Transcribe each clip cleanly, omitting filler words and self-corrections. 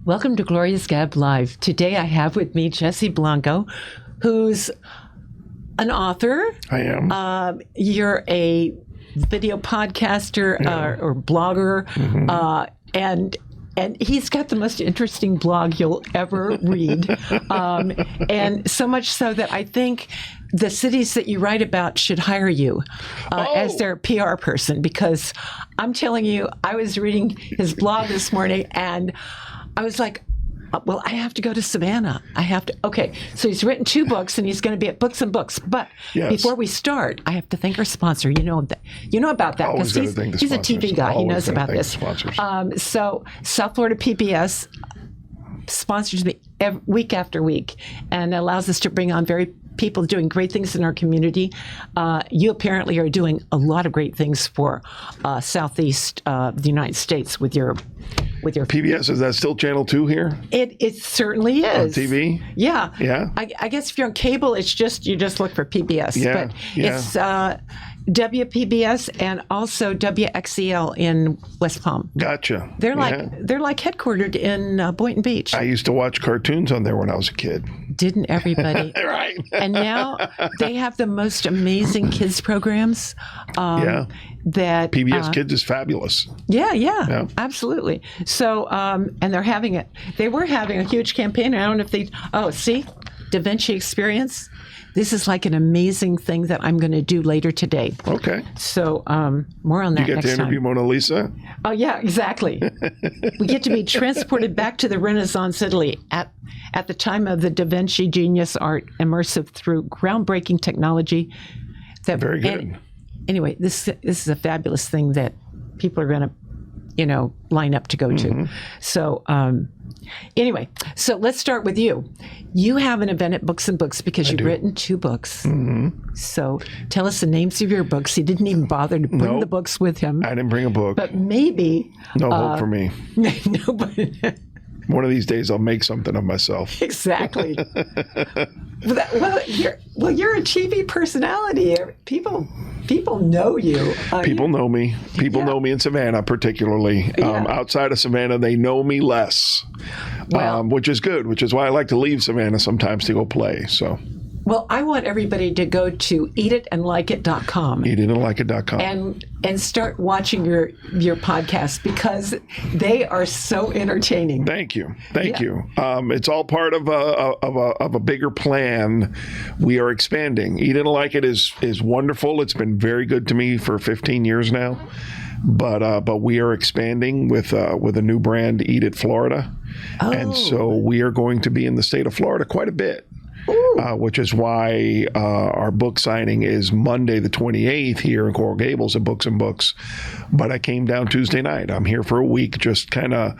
Welcome to Gloria's Gab Live. Today I have with me Jesse Blanco, who's an author. I am. You're a video podcaster or blogger, and he's got the most interesting blog you'll ever read. And so much so that I think the cities that you write about should hire you as their PR person, because I'm telling you, I was reading his blog this morning and I was like, well, I have to go to Savannah. I have to. Okay, so he's written 2 books, and he's going to be at Books and Books. But before we start, I have to thank our sponsor. You know about that because he's a TV guy. He knows about this. So South Florida PBS sponsors me week after week, and allows us to bring on people doing great things in our community. You apparently are doing a lot of great things for Southeast the United States with your PBS. Is that still Channel 2 here? It certainly is. On TV? Yeah. Yeah. I guess if you're on cable, you just look for PBS. Yeah. But it's WPBS and also WXEL in West Palm. Gotcha. They're like headquartered in Boynton Beach. I used to watch cartoons on there when I was a kid. Didn't everybody? Right. And now they have the most amazing kids programs. That PBS Kids is fabulous. Yeah, absolutely. So, and they were having a huge campaign. I don't know if Da Vinci Experience. This is like an amazing thing that I'm going to do later today. Okay. So more on that next time. You get to interview Mona Lisa? Oh, yeah, exactly. We get to be transported back to the Renaissance Italy at the time of the Da Vinci genius art, immersive through groundbreaking technology. Very good. Anyway, this is a fabulous thing that people are going to, line up to go to. So anyway, so let's start with you. You have an event at Books and Books because you've written 2 books. So tell us the names of your books. He didn't even bother to bring the books with him. I didn't bring a book. But maybe. No hope for me. Nobody. One of these days I'll make something of myself. Exactly. You're a TV personality. People know you. People know me. People know me in Savannah, particularly. Outside of Savannah, they know me less, which is good. Which is why I like to leave Savannah sometimes to go play. So. Well, I want everybody to go to eatitandlikeit.com. Eatitandlikeit.com. And start watching your podcast because they are so entertaining. Thank you. It's all part of a bigger plan. We are expanding. Eat It and Like It is wonderful. It's been very good to me for 15 years now. But we are expanding with a new brand, Eat It Florida. And so we are going to be in the state of Florida quite a bit. Which is why our book signing is Monday the 28th here in Coral Gables at Books and Books. But I came down Tuesday night. I'm here for a week, just kind of,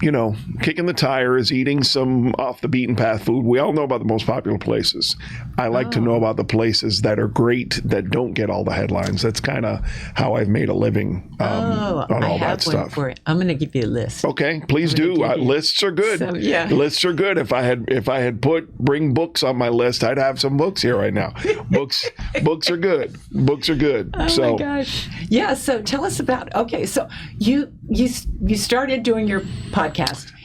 kicking the tires, eating some off the beaten path food. We all know about the most popular places. I like to know about the places that are great, that don't get all the headlines. That's kind of how I've made a living on all that stuff. For it. I'm going to give you a list. Okay, please do. Lists are good. So, lists are good. If I had bring books on my list, I'd have some books here right now. Books are good. Books are good. Oh my gosh. Yeah. So tell us about. Okay. So you started doing your podcast.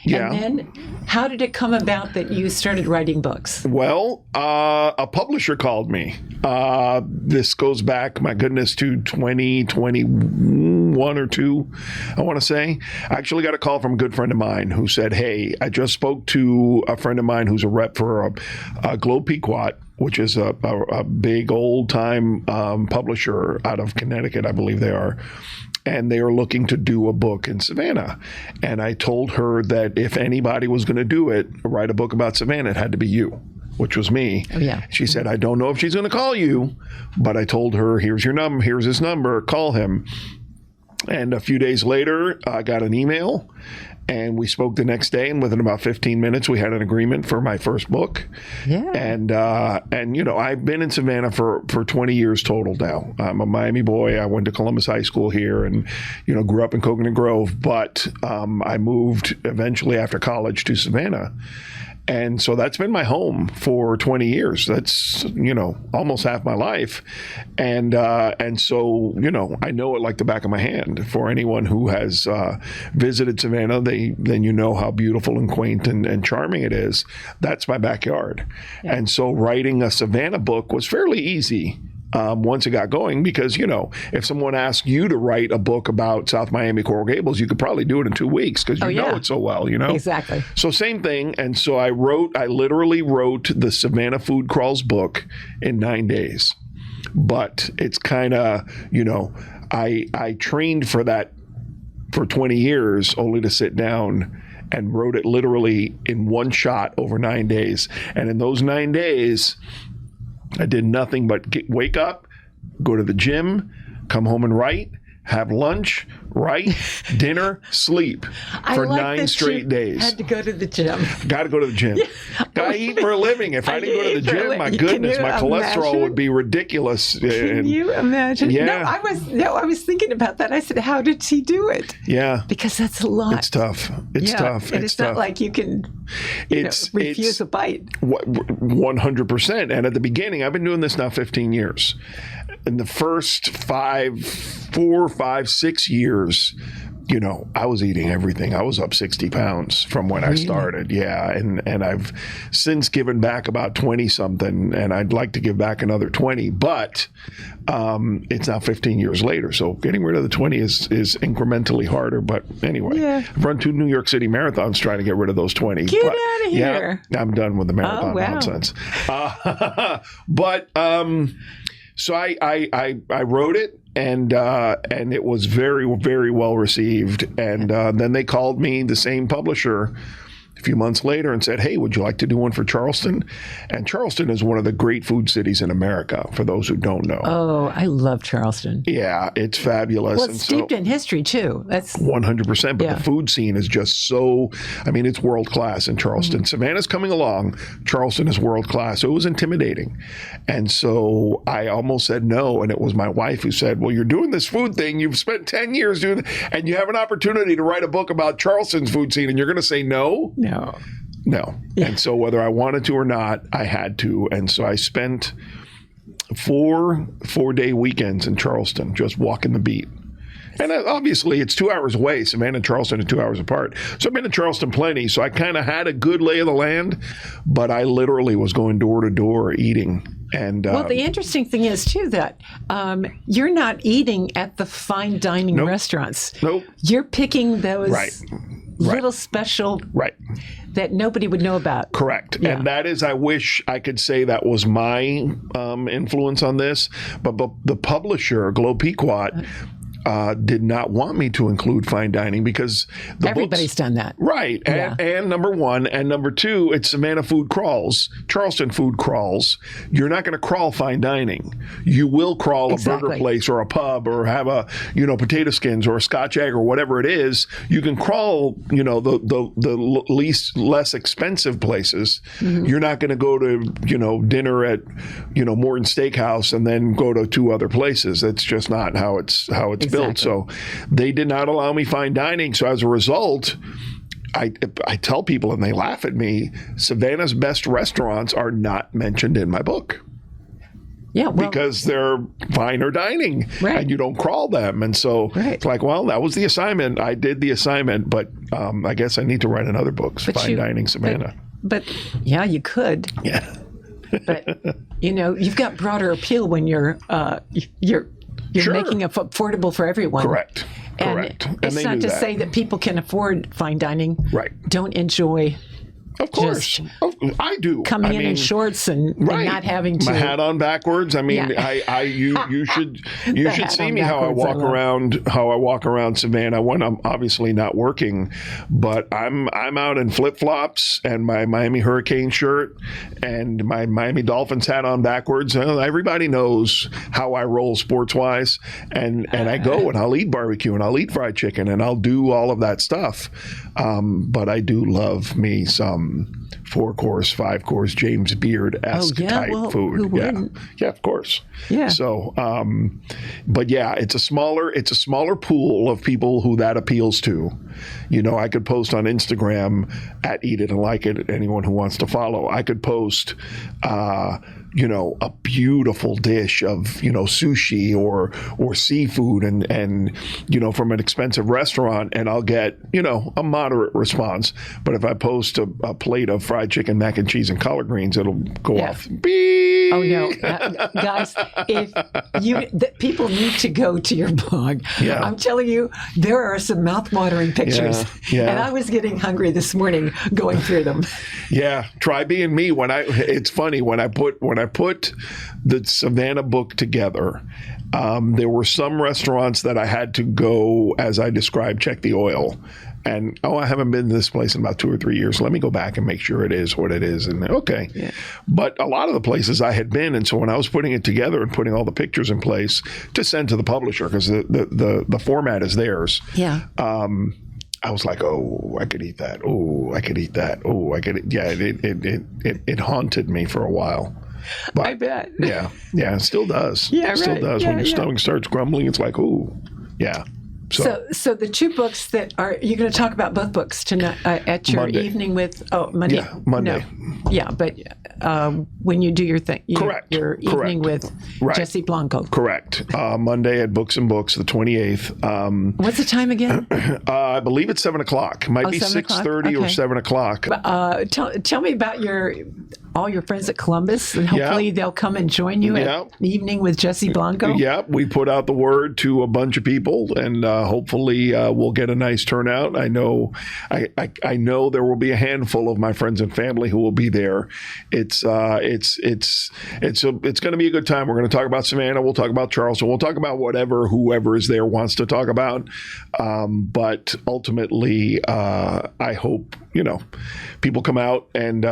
Yeah. And then how did it come about that you started writing books? Well, a publisher called me. This goes back, my goodness, to 2021 or 2, I want to say. I actually got a call from a good friend of mine who said, hey, I just spoke to a friend of mine who's a rep for a Globe Pequot, which is a big old-time publisher out of Connecticut, I believe they are. And they are looking to do a book in Savannah. And I told her that if anybody was going to do it, write a book about Savannah, it had to be you, which was me. Oh, yeah. She said, I don't know if she's going to call you, but I told her, here's your number, here's his number, call him. And a few days later, I got an email. And we spoke the next day, and within about 15 minutes, we had an agreement for my first book. Yeah. And I've been in Savannah for 20 years total now. I'm a Miami boy. I went to Columbus High School here and, grew up in Coconut Grove. But I moved eventually after college to Savannah. And so that's been my home for 20 years. That's, almost half my life. And so, I know it like the back of my hand. For anyone who has visited Savannah, then you know how beautiful and quaint and charming it is. That's my backyard. Yeah. And so writing a Savannah book was fairly easy. Once it got going, because, if someone asked you to write a book about South Miami Coral Gables, you could probably do it in 2 weeks because you know it so well, Exactly. So same thing. And so I literally wrote the Savannah Food Crawls book in 9 days. But it's kind of, I trained for that for 20 years only to sit down and wrote it literally in one shot over 9 days. And in those 9 days, I did nothing but wake up, go to the gym, come home and write, have lunch, write, dinner, sleep for 9 straight days. Had to go to the gym. Got to go to the gym. Got to eat for a living. If I didn't go to the gym, my goodness, my cholesterol would be ridiculous. Can you imagine? Yeah. I was thinking about that. I said, how did she do it? Yeah. Because that's a lot. It's tough. It's tough. And it's not like you can refuse a bite. 100%. And at the beginning, I've been doing this now 15 years. In the first 4, 5, 6 years, I was eating everything. I was up 60 pounds from when I started. Yeah. And I've since given back about 20 something, and I'd like to give back another 20, but it's now 15 years later. So getting rid of the 20 is incrementally harder. But anyway, I've run 2 New York City marathons trying to get rid of those 20. Get out of here. Yeah, I'm done with the marathon nonsense. So I wrote it, and it was very, very well received. And then they called me, the same publisher, a few months later, and said, "Hey, would you like to do one for Charleston?" And Charleston is one of the great food cities in America, for those who don't know. Oh, I love Charleston. Yeah, it's fabulous. Well, it's steeped in history, too. That's 100%. But the food scene is just so, it's world class in Charleston. Mm-hmm. Savannah's coming along. Charleston is world class. So it was intimidating. And so I almost said no. And it was my wife who said, "Well, you're doing this food thing. You've spent 10 years doing it, and you have an opportunity to write a book about Charleston's food scene, and you're going to say no?" No. Yeah. And so whether I wanted to or not, I had to. And so I spent 4-day weekends in Charleston, just walking the beat. And obviously, it's 2 hours away. Savannah and Charleston are 2 hours apart. So I've been to Charleston plenty. So I kind of had a good lay of the land, but I literally was going door to door eating. And well, the interesting thing is, too, that you're not eating at the fine dining restaurants. Nope. You're picking those little special that nobody would know about. Correct. Yeah. And that is, I wish I could say that was my influence on this, but the publisher, Glow Pequot, did not want me to include fine dining because everybody's done that. Right. And number one. And number two, it's Savannah Food Crawls, Charleston Food Crawls. You're not going to crawl fine dining. You will crawl a burger place or a pub or have a, potato skins or a Scotch egg or whatever it is. You can crawl, the less expensive places. Mm-hmm. You're not going to go to, dinner at, Morton Steakhouse and then go to 2 other places. That's just not how it's built. So they did not allow me fine dining. So as a result, I tell people, and they laugh at me, Savannah's best restaurants are not mentioned in my book. Yeah, well, because they're finer dining, and you don't crawl them. And so it's like, well, that was the assignment. I did the assignment, but I guess I need to write another book, Fine Dining Savannah. But yeah, you could. Yeah. But, you've got broader appeal when you're making it affordable for everyone. Correct. And it's not to say that people can afford fine dining. Right. Don't enjoy. Of course. I do. Coming in shorts and not having to. My hat on backwards. I mean, you should see me how I walk around Savannah when I'm obviously not working, but I'm out in flip-flops and my Miami Hurricane shirt and my Miami Dolphins hat on backwards. Everybody knows how I roll sports-wise, and I go and I'll eat barbecue and I'll eat fried chicken and I'll do all of that stuff. But I do love me some 4-course, 5-course James Beard-esque type food. Who wouldn't? Yeah, of course. Yeah. So, but yeah, it's a smaller pool of people who that appeals to. I could post on Instagram at Eat It and Like It. Anyone who wants to follow, I could post, a beautiful dish of, sushi or seafood and from an expensive restaurant, and I'll get, a moderate response. But if I post a plate of fried chicken, mac and cheese, and collard greens, it'll go off. Beep. Oh no, guys! People need to go to your blog. Yeah. I'm telling you, there are some mouth-watering pictures, and I was getting hungry this morning going through them. Yeah, try being me. It's funny when I put the Savannah book together. There were some restaurants that I had to go, as I described, check the oil. And, I haven't been to this place in about 2 or 3 years. Let me go back and make sure it is what it is. And okay. Yeah. But a lot of the places I had been, and so when I was putting it together and putting all the pictures in place to send to the publisher, because the format is theirs. Yeah. I was like, oh, I could eat that. Oh, I could eat that. Oh, I could. Yeah, it haunted me for a while. But, I bet. Yeah, it still does. Yeah, it still does. Yeah, when your stomach starts grumbling, it's like, ooh, yeah. So the 2 books that are, you're going to talk about both books tonight at your Monday. Evening with, Monday. Yeah, Monday. No. Yeah, but when you do your thing, Correct. Your Evening with Jesse Blanco. Correct. Monday at Books and Books, the 28th. What's the time again? I believe it's 7 o'clock. It might be 6:30 or 7 o'clock. Tell me about all your friends at Columbus, and hopefully they'll come and join you at Evening with Jesse Blanco. Yeah, we put out the word to a bunch of people, and hopefully we'll get a nice turnout. I know there will be a handful of my friends and family who will be there. It's going to be a good time. We're going to talk about Savannah. We'll talk about Charleston. We'll talk about whoever is there wants to talk about. But ultimately, I hope people come out and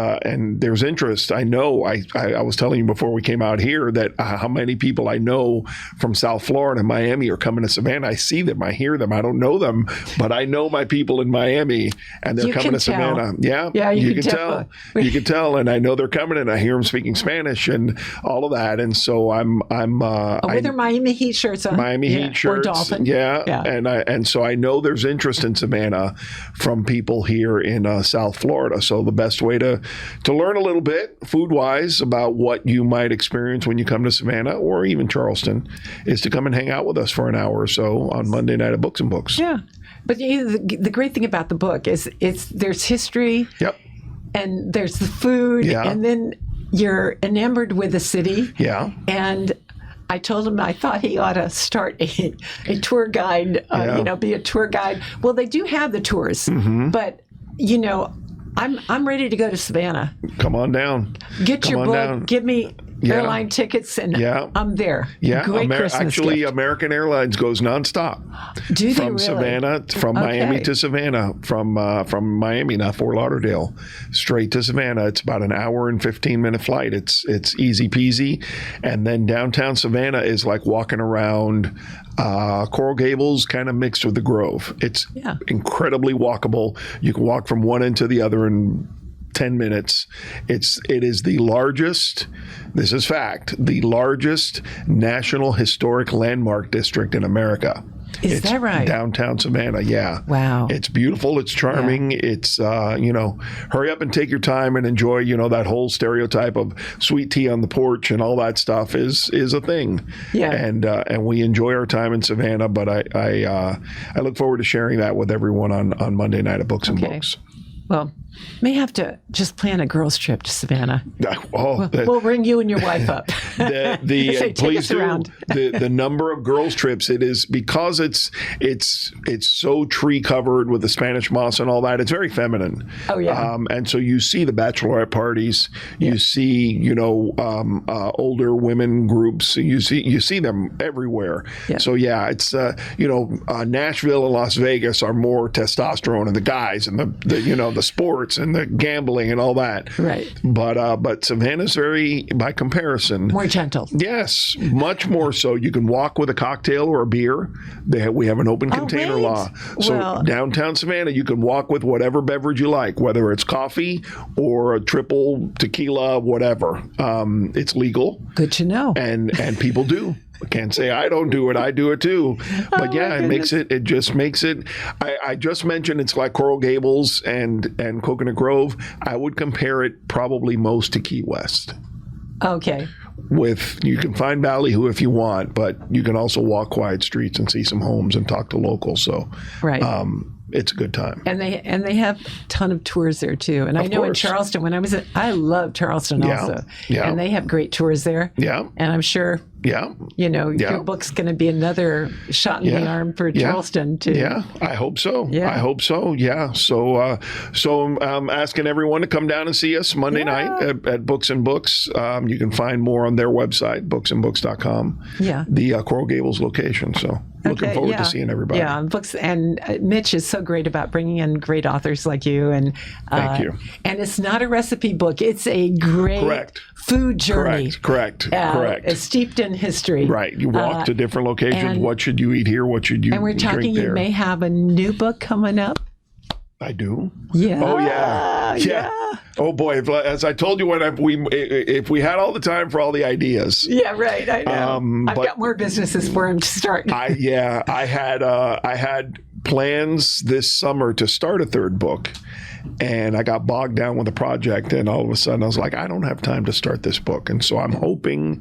there's interest. I know. I was telling you before we came out here that how many people I know from South Florida and Miami are coming to Savannah. I see them. I hear them. I don't know them, but I know my people in Miami, and they're coming to Savannah. Yeah, you can tell. You can tell, and I know they're coming, and I hear them speaking Spanish and all of that. And so with their Miami Heat shirts on. Miami Heat shirts. Or Dolphin. Yeah. And so I know there's interest in Savannah from people here in South Florida. So the best way to learn a little bit food-wise about what you might experience when you come to Savannah or even Charleston is to come and hang out with us for an hour or so on Monday night at Books and Books. Yeah. But the great thing about the book is there's history. Yep. And there's the food. Yeah. And then you're enamored with the city. Yeah. And I told him I thought he ought to start a tour guide, be a tour guide. Well, they do have the tours, but, I'm ready to go to Savannah. Come on down. Get your book. Give me airline tickets, and I'm there. Yeah, Great Christmas gift. American Airlines goes nonstop. Do they from really? Savannah, from Miami to Savannah, from Miami, not Fort Lauderdale, straight to Savannah. It's about an hour and 15-minute flight. It's easy peasy, and then downtown Savannah is like walking around Coral Gables, kind of mixed with the Grove. It's incredibly walkable. You can walk from one end to the other in 10 minutes. It is the largest, this is fact, the largest national historic landmark district in America. Is that right? Downtown Savannah, yeah. Wow. It's beautiful. It's charming. Yeah. It's, hurry up and take your time and enjoy, that whole stereotype of sweet tea on the porch and all that stuff is a thing. Yeah. And we enjoy our time in Savannah, but I look forward to sharing that with everyone on Monday night at Books and Books. Well, may have to just plan a girls' trip to Savannah. Oh, we'll ring you and your wife up. Please do. The number of girls' trips it is, because it's so tree covered with the Spanish moss and all that. It's very feminine. Oh yeah. And so you see the bachelorette parties. You see older women groups. You see them everywhere. Yeah. So yeah, it's Nashville and Las Vegas are more testosterone and the guys and the sport sports and the gambling and all that. Right. But Savannah's very, by comparison, more gentle. Yes, much more so. You can walk with a cocktail or a beer. We have an open container law. So downtown Savannah, you can walk with whatever beverage you like, whether it's coffee or a triple tequila, whatever. It's legal. Good to know. And people do. I can't say I don't do it. I do it too. But it just makes it. I just mentioned it's like Coral Gables and Coconut Grove. I would compare it probably most to Key West. Okay. You can find ballyhoo if you want, but you can also walk quiet streets and see some homes and talk to locals. So, it's a good time. And they have a ton of tours there too. And I know in Charleston, when I love Charleston also. Yeah. And they have great tours there. Yeah. And I'm sure. Yeah. Your book's going to be another shot in the arm for Charleston too. Yeah, I hope so. Yeah. I hope so. Yeah. So I'm asking everyone to come down and see us Monday night at Books and Books. You can find more on their website, booksandbooks.com. Yeah. The Coral Gables location. So looking forward to seeing everybody. Yeah. Books, and Mitch is so great about bringing in great authors like you. And thank you. And it's not a recipe book. It's a great food journey. Correct. It's steeped in history. Right. You walk to different locations. What should you eat here? What should you drink there? And we're talking, you may have a new book coming up. I do. Yeah. Oh yeah. Yeah. Oh boy. As I told you, if we had all the time for all the ideas. Yeah. Right. I know. I've got more businesses for him to start. I had plans this summer to start a third book. And I got bogged down with a project, and all of a sudden I was like, I don't have time to start this book. And so I'm hoping,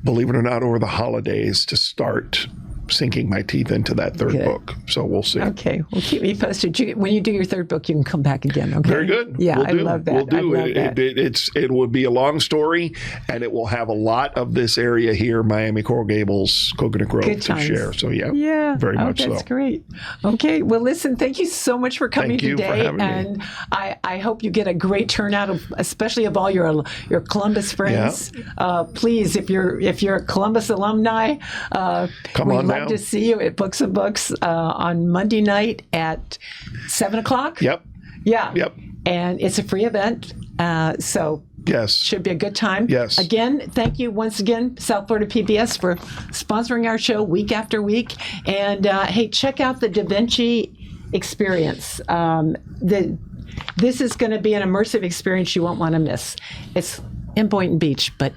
believe it or not, over the holidays to start sinking my teeth into that third book. So we'll see. Okay. Well, keep me posted. When you do your third book, you can come back again. Okay. Very good. Yeah, I love that. We'll do. It will be a long story, and it will have a lot of this area here, Miami, Coral Gables, Coconut Grove, to share. So yeah, very much so. That's great. Okay. Well, listen, thank you so much for coming today. Thank you for having me. I hope you get a great turnout, especially of all your Columbus friends. Yeah. Please, if you're a Columbus alumni, come on down. To see you at Books and Books on Monday night at 7:00. Yep. Yeah. Yep. And it's a free event. So yes, should be a good time. Yes. Again, thank you once again, South Florida PBS, for sponsoring our show week after week. And hey, check out the Da Vinci Experience. This is going to be an immersive experience you won't want to miss. It's in Boynton Beach, but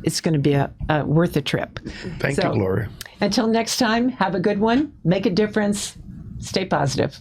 it's going to be a worth a trip. Thank you, Gloria. Until next time, have a good one. Make a difference. Stay positive.